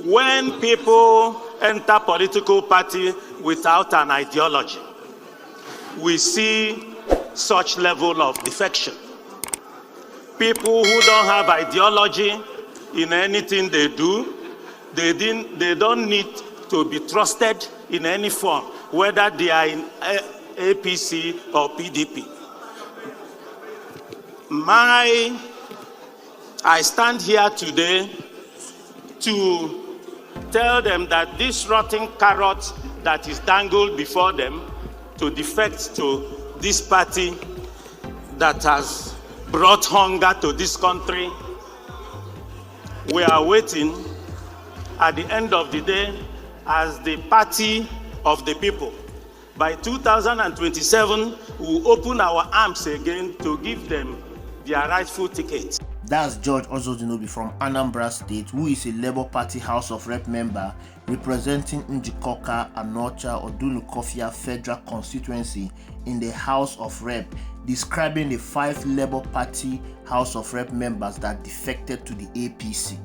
When people enter political party without an ideology, we see such level of defection. People who don't have ideology in anything they do, they don't need to be trusted in any form, whether they are in APC or PDP. I stand here today to tell them that this rotten carrot that is dangled before them to defect to this party that has brought hunger to this country, we are waiting at the end of the day as the party of the people. By 2027, we'll open our arms again to give them their rightful ticket. That's George Ozodinobi from Anambra State, who is a Labour Party House of Rep member representing Njikoka, Anocha, Odunukofia Federal Constituency in the House of Rep, describing the 5 Labour Party House of Rep members that defected to the APC.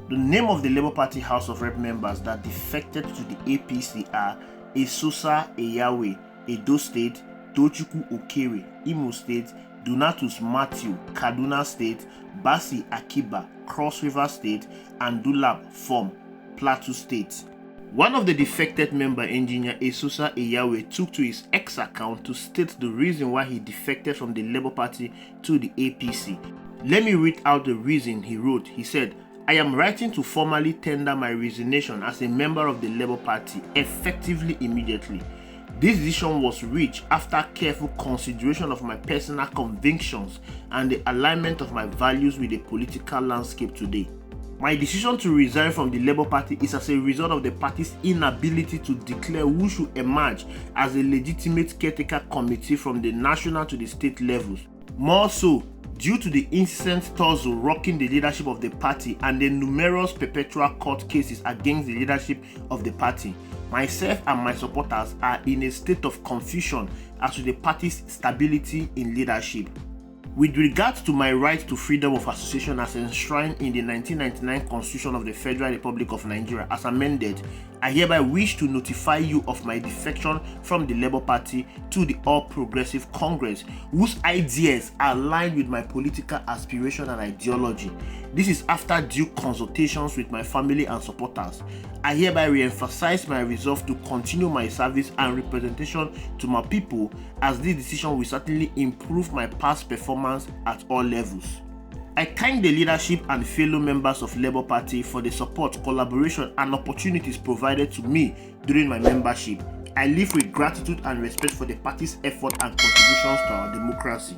The name of the Labour Party House of Rep members that defected to the APC are Esusa Eyawe, Edo State, Tochukwu Okere, Imo State, Donatus Matthew, Kaduna State, Basi Akiba, Cross River State, and Dulab Form, Plateau State. One of the defected member, Engineer Esusa Eyawe, took to his X account to state the reason why he defected from the Labour Party to the APC. Let me read out the reason he wrote. He said, "I am writing to formally tender my resignation as a member of the Labour Party effectively immediately. This decision was reached after careful consideration of my personal convictions and the alignment of my values with the political landscape today. My decision to resign from the Labour Party is as a result of the party's inability to declare who should emerge as a legitimate caretaker committee from the national to the state levels. More so, due to the incessant tussle rocking the leadership of the party and the numerous perpetual court cases against the leadership of the party, myself and my supporters are in a state of confusion as to the party's stability in leadership. With regards to my right to freedom of association as enshrined in the 1999 Constitution of the Federal Republic of Nigeria as amended, I hereby wish to notify you of my defection from the Labour Party to the All Progressive Congress, whose ideas are aligned with my political aspiration and ideology. This is after due consultations with my family and supporters. I hereby re-emphasize my resolve to continue my service and representation to my people, as this decision will certainly improve my past performance at all levels. I thank the leadership and fellow members of Labour Party for the support, collaboration and opportunities provided to me during my membership. I live with gratitude and respect for the party's effort and contributions to our democracy."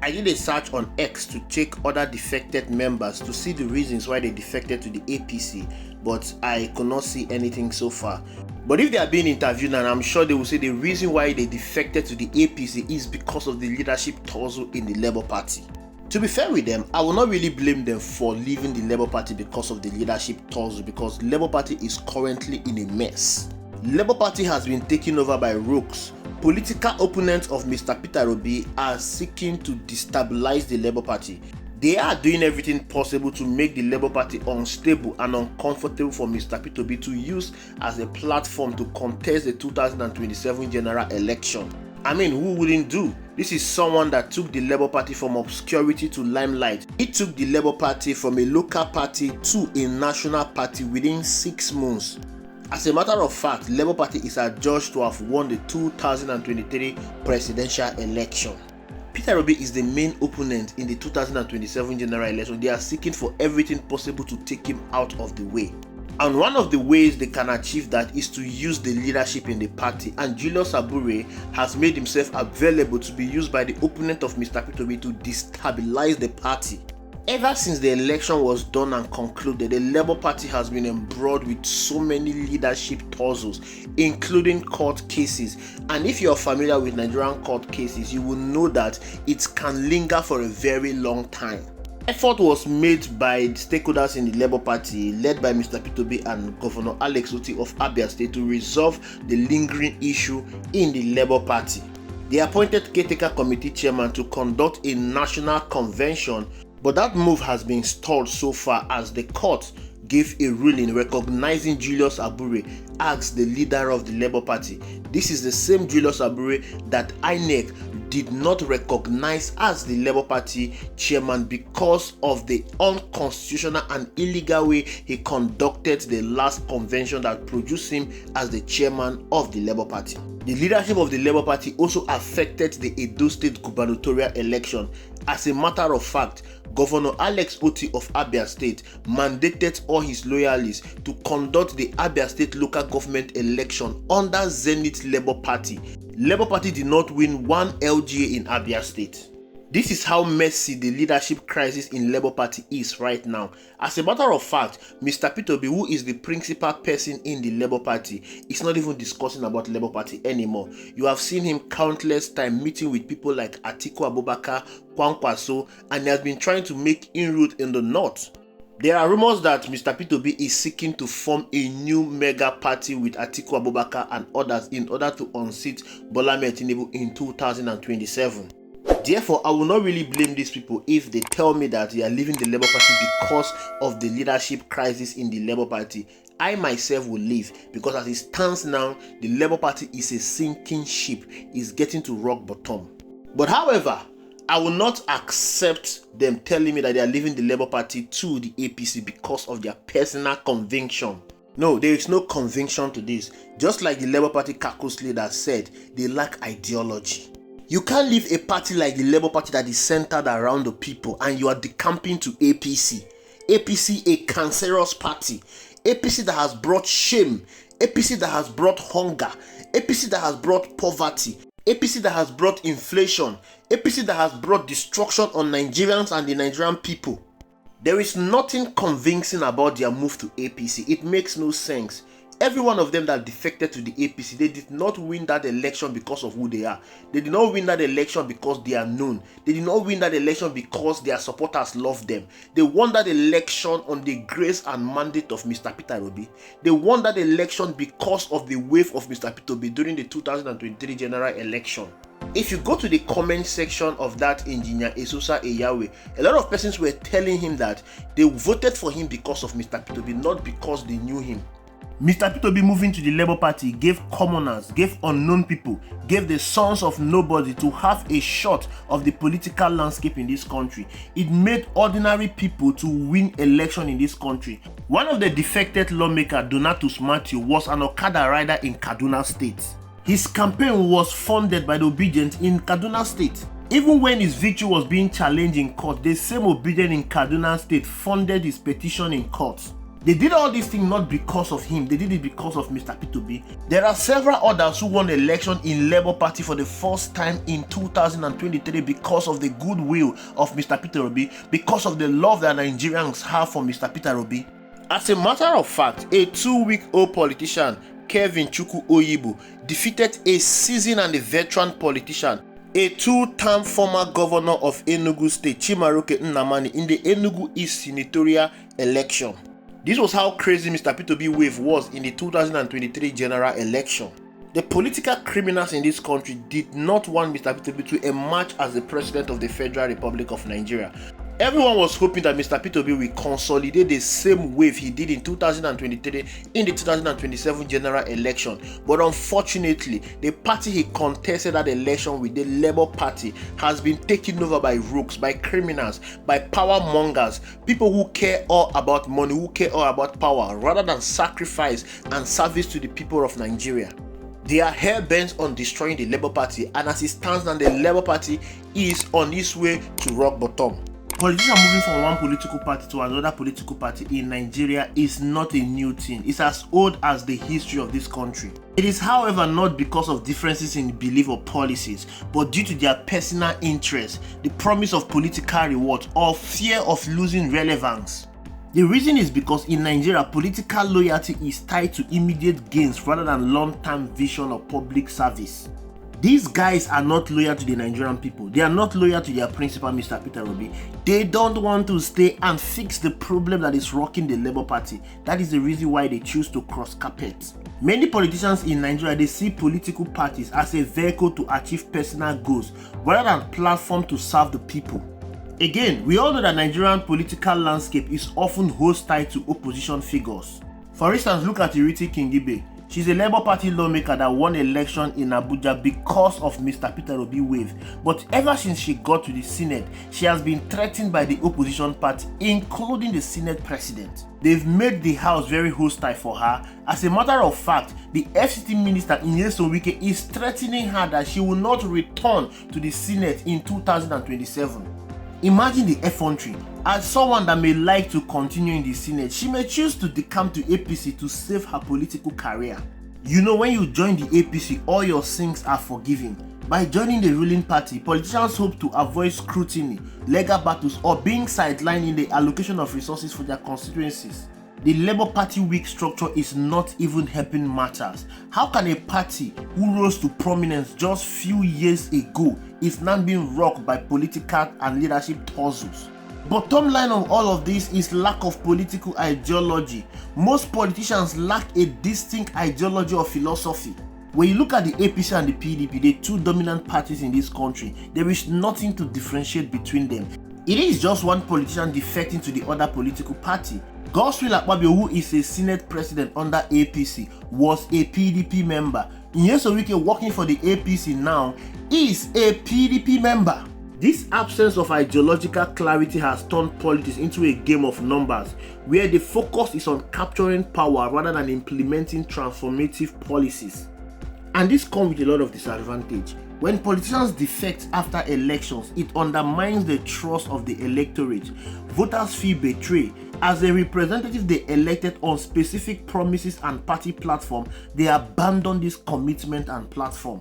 I did a search on X to check other defected members to see the reasons why they defected to the APC, but I could not see anything so far. But if they are being interviewed, and I'm sure they will say the reason why they defected to the APC is because of the leadership tussle in the Labour Party. To be fair with them, I will not really blame them for leaving the Labour Party because of the leadership tussle, because Labour Party is currently in a mess. Labour Party has been taken over by rogues. Political opponents of Mr. Peter Obi are seeking to destabilize the Labour Party. They are doing everything possible to make the Labour Party unstable and uncomfortable for Mr. Peter Obi to use as a platform to contest the 2027 general election. I mean, who wouldn't do? This is someone that took the Labour Party from obscurity to limelight. He took the Labour Party from a local party to a national party within 6 months. As a matter of fact, Labour Party is adjudged to have won the 2023 presidential election. Peter Obi is the main opponent in the 2027 general election. They are seeking for everything possible to take him out of the way. And one of the ways they can achieve that is to use the leadership in the party, and Julius Abure has made himself available to be used by the opponent of Mr. Peter Obi to destabilize the party. Ever since the election was done and concluded, the Labour Party has been embroiled with so many leadership tussles, including court cases. And if you're familiar with Nigerian court cases, you will know that it can linger for a very long time. Effort was made by stakeholders in the Labour Party, led by Mr. Peter Obi and Governor Alex Otti of Abia State, to resolve the lingering issue in the Labour Party. They appointed caretaker committee chairman to conduct a national convention, but that move has been stalled so far as the court gave a ruling recognizing Julius Abure as the leader of the Labour Party. This is the same Julius Abure that INEC did not recognize as the Labour Party chairman because of the unconstitutional and illegal way he conducted the last convention that produced him as the chairman of the Labour Party. The leadership of the Labour Party also affected the Edo State gubernatorial election. As a matter of fact, Governor Alex Oti of Abia State mandated all his loyalists to conduct the Abia State local government election under Zenith Labour Party. Labour Party did not win one LGA in Abia State. This is how messy the leadership crisis in Labour Party is right now. As a matter of fact, Mr. Peter Obi, who is the principal person in the Labour Party, is not even discussing about Labour Party anymore. You have seen him countless times meeting with people like Atiku Abubakar, Kwankwaso, and he has been trying to make inroads in the north. There are rumors that Mr. Peter Obi is seeking to form a new mega party with Atiku Abubakar and others in order to unseat Bola Ahmed Tinubu in 2027. Therefore, I will not really blame these people if they tell me that they are leaving the Labour Party because of the leadership crisis in the Labour Party. I myself will leave because as it stands now, the Labour Party is a sinking ship, is getting to rock bottom. But however, I will not accept them telling me that they are leaving the Labour Party to the APC because of their personal conviction. No, there is no conviction to this. Just like the Labour Party caucus leader said, they lack ideology. You can't leave a party like the Labour Party that is centered around the people and you are decamping to APC. APC, a cancerous party. APC that has brought shame. APC that has brought hunger. APC that has brought poverty. APC that has brought inflation. APC that has brought destruction on Nigerians and the Nigerian people. There is nothing convincing about their move to APC. It makes no sense. Every one of them that defected to the APC, they did not win that election because of who they are. They did not win that election because they are known. They did not win that election because their supporters love them. They won that election on the grace and mandate of Mr. Peter Obi. They won that election because of the wave of Mr. Peter Obi during the 2023 general election. If you go to the comment section of that engineer Esosa Eyawe, a lot of persons were telling him that they voted for him because of Mr. Peter Obi, not because they knew him. Mr. Peter Obi moving to the Labour Party gave commoners, gave unknown people, gave the sons of nobody to have a shot of the political landscape in this country. It made ordinary people to win election in this country. One of the defected lawmaker, Donatus Matthew, was an Okada rider in Kaduna State. His campaign was funded by the Obedient in Kaduna State. Even when his victory was being challenged in court, the same Obedient in Kaduna State funded his petition in court. They did all these things not because of him, they did it because of Mr. Peter Obi. There are several others who won the election in Labour Party for the first time in 2023 because of the goodwill of Mr. Peter Obi, because of the love that Nigerians have for Mr. Peter Obi. As a matter of fact, a 2-week-old politician, Kevin Chukwu Oyibo, defeated a seasoned and a veteran politician, a 2-term former governor of Enugu State, Chimaroke Nnamani, in the Enugu East senatorial election. This was how crazy Mr. Peter Obi wave was in the 2023 general election. The political criminals in this country did not want Mr. Peter Obi to emerge as the president of the Federal Republic of Nigeria. Everyone was hoping that Mr. Peter Obi will consolidate the same wave he did in 2023 in the 2027 general election. But unfortunately, the party he contested that election with, the Labour Party, has been taken over by rogues, by criminals, by power mongers, people who care all about money, who care all about power, rather than sacrifice and service to the people of Nigeria. They are hell-bent on destroying the Labour Party, and as it stands now, the Labour Party is on its way to rock bottom. Politicians moving from one political party to another political party in Nigeria is not a new thing. It's as old as the history of this country. It is, however, not because of differences in belief or policies, but due to their personal interest, the promise of political reward, or fear of losing relevance. The reason is because in Nigeria, political loyalty is tied to immediate gains rather than long-term vision or public service. These guys are not loyal to the Nigerian people. They are not loyal to their principal, Mr. Peter Obi. They don't want to stay and fix the problem that is rocking the Labour Party. That is the reason why they choose to cross carpet. Many politicians in Nigeria, they see political parties as a vehicle to achieve personal goals rather than platform to serve the people. Again, we all know that Nigerian political landscape is often hostile to opposition figures. For instance, look at Iriti Kingibe. She's a Labour Party lawmaker that won election in Abuja because of Mr. Peter Obi wave. But ever since she got to the Senate, she has been threatened by the opposition party, including the Senate president. They've made the house very hostile for her. As a matter of fact, the FCT minister Nyesom Wike is threatening her that she will not return to the Senate in 2027. Imagine the effrontery. As someone that may like to continue in the Senate, she may choose to decamp to APC to save her political career. You know, when you join the APC, all your sins are forgiven. By joining the ruling party, politicians hope to avoid scrutiny, legal battles, or being sidelined in the allocation of resources for their constituencies. The Labour Party weak structure is not even helping matters. How can a party who rose to prominence just few years ago is now being rocked by political and leadership tussles? Bottom line of all of this is lack of political ideology. Most politicians lack a distinct ideology or philosophy. When you look at the APC and the PDP, the two dominant parties in this country, there is nothing to differentiate between them. It is just one politician defecting to the other political party. Godswill Akpabio, who is a Senate president under APC, was a PDP member. Nyesom Wike, working for the APC now, is a PDP member. This absence of ideological clarity has turned politics into a game of numbers, where the focus is on capturing power rather than implementing transformative policies. And this comes with a lot of disadvantage. When politicians defect after elections, it undermines the trust of the electorate. Voters feel betrayed. As a representative they elected on specific promises and party platform, they abandon this commitment and platform.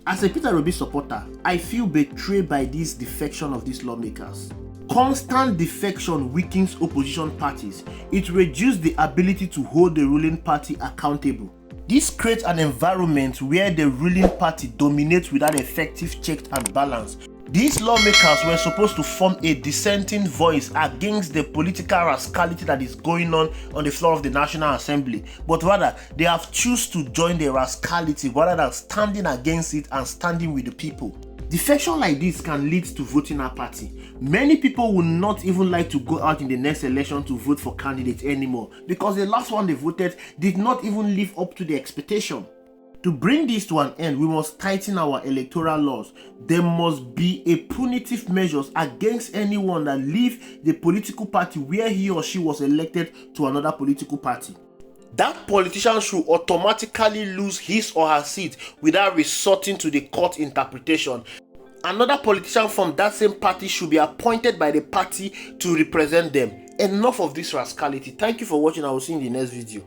As a Peter Obi supporter, I feel betrayed by this defection of these lawmakers. Constant defection weakens opposition parties. It reduces the ability to hold the ruling party accountable. This creates an environment where the ruling party dominates without effective checks and balance. These lawmakers were supposed to form a dissenting voice against the political rascality that is going on the floor of the National Assembly, but rather they have chosen to join the rascality rather than standing against it and standing with the people. Defection like this can lead to voting apathy. Many people will not even like to go out in the next election to vote for candidates anymore because the last one they voted did not even live up to the expectation. To bring this to an end, we must tighten our electoral laws. There must be a punitive measures against anyone that leaves the political party where he or she was elected to another political party. That politician should automatically lose his or her seat without resorting to the court interpretation. Another politician from that same party should be appointed by the party to represent them. Enough of this rascality. Thank you for watching. I will see you in the next video.